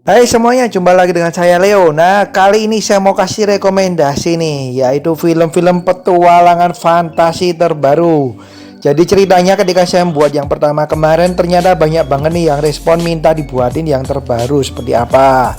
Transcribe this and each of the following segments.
Hai semuanya, jumpa lagi dengan saya Leo. Nah, kali ini saya mau kasih rekomendasi nih, yaitu film-film petualangan fantasi terbaru. Jadi ceritanya ketika saya membuat yang pertama kemarin, ternyata banyak banget nih yang respon minta dibuatin yang terbaru seperti apa.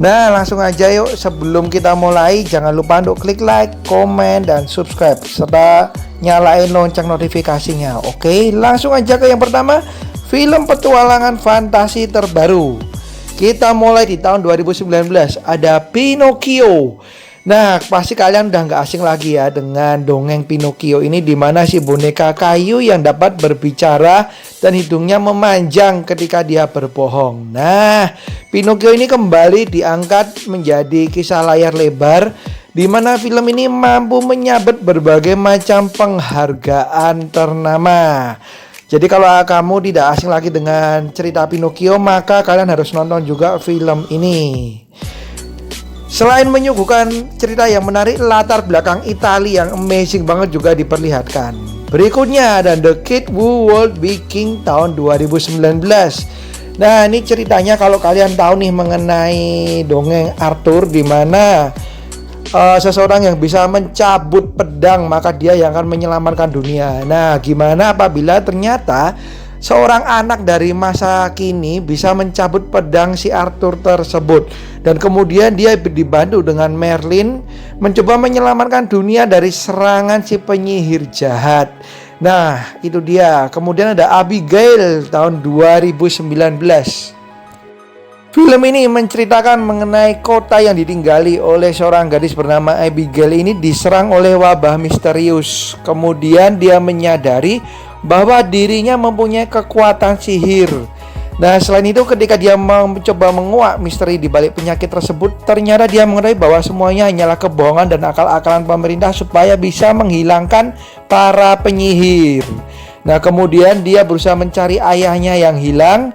Nah, langsung aja yuk. Sebelum kita mulai, jangan lupa untuk klik like, komen, dan subscribe, serta nyalain lonceng notifikasinya. Oke, langsung aja ke yang pertama, film petualangan fantasi terbaru. Kita mulai di tahun 2019, ada Pinocchio. Nah, pasti kalian udah nggak asing lagi ya dengan dongeng Pinocchio ini, di mana si boneka kayu yang dapat berbicara dan hidungnya memanjang ketika dia berbohong. Nah, Pinocchio ini kembali diangkat menjadi kisah layar lebar, di mana film ini mampu menyabet berbagai macam penghargaan ternama. Jadi kalau kamu tidak asing lagi dengan cerita Pinocchio, maka kalian harus nonton juga film ini. Selain menyuguhkan cerita yang menarik, latar belakang Italia yang amazing banget juga diperlihatkan. Berikutnya ada The Kid Who Would Be King tahun 2019. Nah, ini ceritanya kalau kalian tahu nih mengenai dongeng Arthur, di mana seseorang yang bisa mencabut pedang, maka dia yang akan menyelamatkan dunia. Nah, gimana apabila ternyata seorang anak dari masa kini bisa mencabut pedang si Arthur tersebut, dan kemudian dia dibantu dengan Merlin mencoba menyelamatkan dunia dari serangan si penyihir jahat. Nah, itu dia. Kemudian ada Abigail tahun 2019. Film ini menceritakan mengenai kota yang ditinggali oleh seorang gadis bernama Abigail ini diserang oleh wabah misterius. Kemudian dia menyadari bahwa dirinya mempunyai kekuatan sihir. Nah, selain itu ketika dia mencoba menguak misteri di balik penyakit tersebut, ternyata dia mengetahui bahwa semuanya hanyalah kebohongan dan akal-akalan pemerintah supaya bisa menghilangkan para penyihir. Nah, kemudian dia berusaha mencari ayahnya yang hilang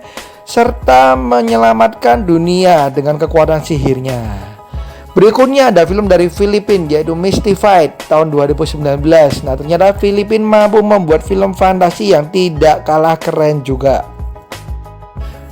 serta menyelamatkan dunia dengan kekuatan sihirnya. Berikutnya ada film dari Filipina, yaitu Mystified tahun 2019. Nah, ternyata Filipina mampu membuat film fantasi yang tidak kalah keren juga.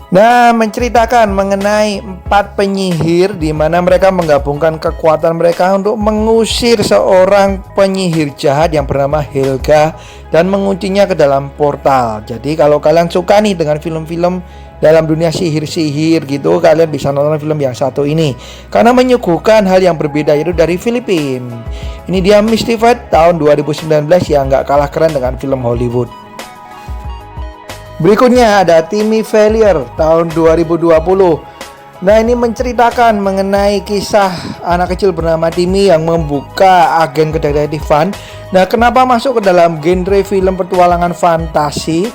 Nah, menceritakan mengenai 4 penyihir, di mana mereka menggabungkan kekuatan mereka untuk mengusir seorang penyihir jahat yang bernama Helga dan menguncinya ke dalam portal. Jadi kalau kalian suka nih dengan film-film dalam dunia sihir-sihir gitu, kalian bisa nonton film yang satu ini karena menyuguhkan hal yang berbeda, yaitu dari Filipina. Ini dia Mystified tahun 2019 yang gak kalah keren dengan film Hollywood. Berikutnya ada Timmy Failure tahun 2020. Nah, ini menceritakan mengenai kisah anak kecil bernama Timmy yang membuka agen kedetektifan. Nah, kenapa masuk ke dalam genre film petualangan fantasi?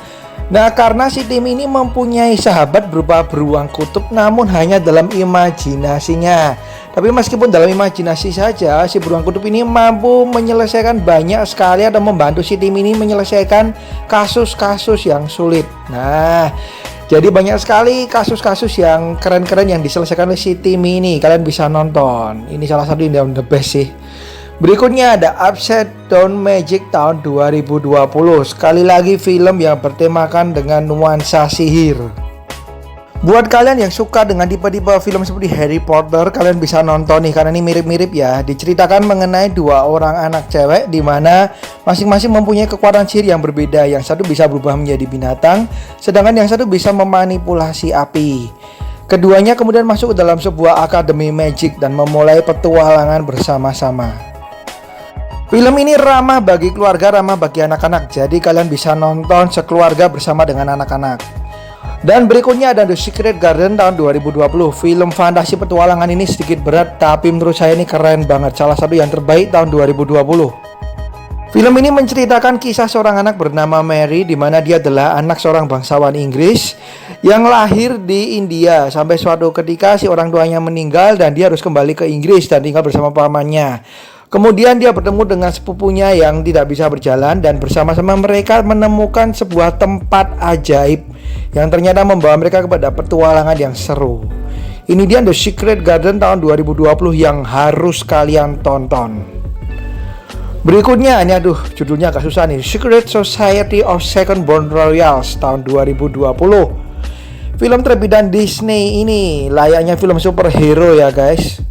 Nah, karena si Timmy ini mempunyai sahabat berupa beruang kutub, namun hanya dalam imajinasinya. Tapi meskipun dalam imajinasi saja, si beruang kutub ini mampu menyelesaikan banyak sekali atau membantu si Timmy ini menyelesaikan kasus-kasus yang sulit. Nah, jadi banyak sekali kasus-kasus yang keren-keren yang diselesaikan oleh si Timmy ini. Kalian bisa nonton. Ini salah satu yang the best sih. Berikutnya ada Upside Down Magic tahun 2020. Sekali lagi film yang bertemakan dengan nuansa sihir. Buat kalian yang suka dengan tipe-tipe film seperti Harry Potter, kalian bisa nonton nih karena ini mirip-mirip ya. Diceritakan mengenai 2 orang anak cewek, di mana masing-masing mempunyai kekuatan sihir yang berbeda. Yang satu bisa berubah menjadi binatang, sedangkan yang satu bisa memanipulasi api. Keduanya kemudian masuk ke dalam sebuah akademi magic dan memulai petualangan bersama-sama. Film ini ramah bagi keluarga, ramah bagi anak-anak. Jadi kalian bisa nonton sekeluarga bersama dengan anak-anak. Dan berikutnya ada The Secret Garden tahun 2020. Film fantasi petualangan ini sedikit berat, tapi menurut saya ini keren banget. Salah satu yang terbaik tahun 2020. Film ini menceritakan kisah seorang anak bernama Mary, di mana dia adalah anak seorang bangsawan Inggris yang lahir di India. Sampai suatu ketika si orang tuanya meninggal dan dia harus kembali ke Inggris dan tinggal bersama pamannya. Kemudian dia bertemu dengan sepupunya yang tidak bisa berjalan, dan bersama-sama mereka menemukan sebuah tempat ajaib yang ternyata membawa mereka kepada petualangan yang seru. Ini dia The Secret Garden tahun 2020 yang harus kalian tonton. Berikutnya ini judulnya agak susah nih. Secret Society of Second Born Royals tahun 2020. Film terbitan Disney ini layaknya film superhero ya guys.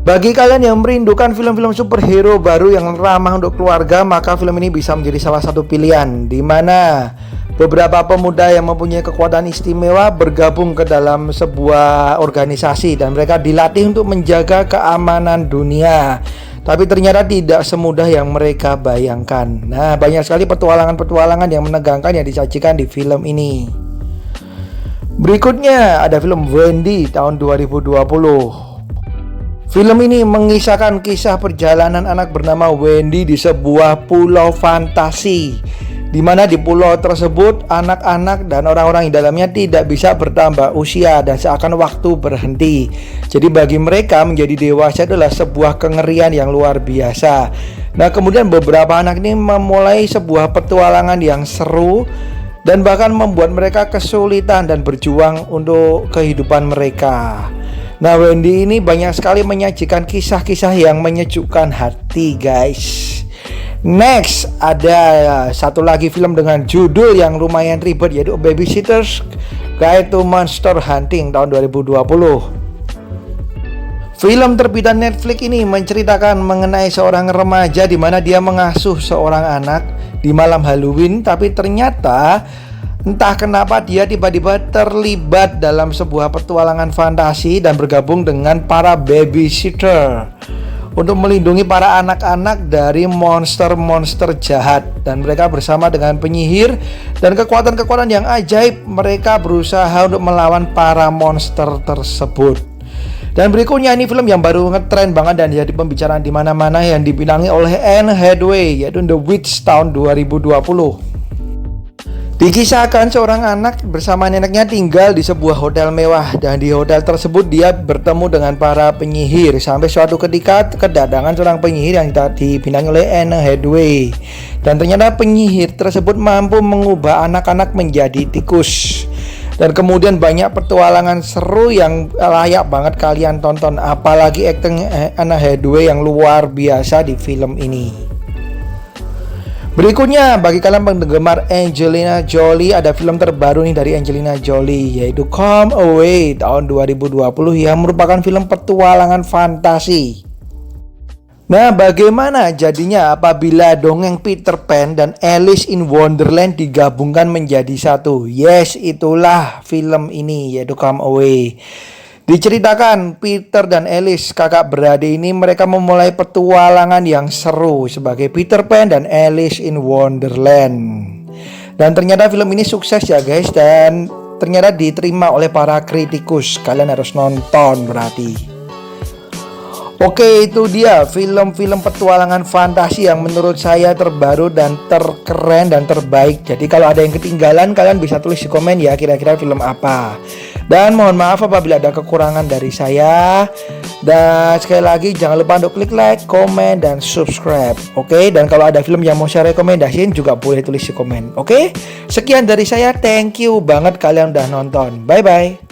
Bagi kalian yang merindukan film-film superhero baru yang ramah untuk keluarga, maka film ini bisa menjadi salah satu pilihan, di mana beberapa pemuda yang mempunyai kekuatan istimewa bergabung ke dalam sebuah organisasi dan mereka dilatih untuk menjaga keamanan dunia. Tapi ternyata tidak semudah yang mereka bayangkan. Nah, banyak sekali petualangan-petualangan yang menegangkan yang disajikan di film ini. Berikutnya ada film Wendy tahun 2020. Film ini mengisahkan kisah perjalanan anak bernama Wendy di sebuah pulau fantasi, di mana di pulau tersebut anak-anak dan orang-orang di dalamnya tidak bisa bertambah usia dan seakan waktu berhenti. Jadi bagi mereka menjadi dewasa adalah sebuah kengerian yang luar biasa. Nah, kemudian beberapa anak ini memulai sebuah petualangan yang seru dan bahkan membuat mereka kesulitan dan berjuang untuk kehidupan mereka. Nah, Wendy ini banyak sekali menyajikan kisah-kisah yang menyejukkan hati guys. Next, ada satu lagi film dengan judul yang lumayan ribet, yaitu Babysitter's Guide to Monster Hunting tahun 2020. Film terbitan Netflix ini menceritakan mengenai seorang remaja di mana dia mengasuh seorang anak di malam Halloween, tapi ternyata entah kenapa dia tiba-tiba terlibat dalam sebuah petualangan fantasi dan bergabung dengan para babysitter untuk melindungi para anak-anak dari monster-monster jahat. Dan mereka bersama dengan penyihir dan kekuatan-kekuatan yang ajaib, mereka berusaha untuk melawan para monster tersebut. Dan berikutnya ini film yang baru ngetren banget dan jadi pembicaraan di mana-mana yang dibintangi oleh Anne Hathaway, yaitu The Witch tahun 2020. Dikisahkan seorang anak bersama neneknya tinggal di sebuah hotel mewah, dan di hotel tersebut dia bertemu dengan para penyihir sampai suatu ketika kedatangan seorang penyihir yang dibintangi oleh Anne Hathaway. Dan ternyata penyihir tersebut mampu mengubah anak-anak menjadi tikus. Dan kemudian banyak petualangan seru yang layak banget kalian tonton, apalagi akting Anne Hathaway yang luar biasa di film ini. Berikutnya, bagi kalian penggemar Angelina Jolie, ada film terbaru nih dari Angelina Jolie, yaitu Come Away tahun 2020 yang merupakan film petualangan fantasi. Nah, bagaimana jadinya apabila dongeng Peter Pan dan Alice in Wonderland digabungkan menjadi satu? Yes, itulah film ini, yaitu Come Away. Diceritakan Peter dan Alice, kakak beradik ini, mereka memulai petualangan yang seru sebagai Peter Pan dan Alice in Wonderland. Dan ternyata film ini sukses ya guys, dan ternyata diterima oleh para kritikus. Kalian harus nonton berarti. Oke, itu dia film-film petualangan fantasi yang menurut saya terbaru dan terkeren dan terbaik. Jadi kalau ada yang ketinggalan, kalian bisa tulis di komen ya kira-kira film apa. Dan mohon maaf apabila ada kekurangan dari saya. Dan sekali lagi jangan lupa untuk klik like, komen, dan subscribe. Oke, dan kalau ada film yang mau saya rekomendasiin juga boleh tulis di komen. Oke, sekian dari saya. Thank you banget kalian udah nonton. Bye-bye.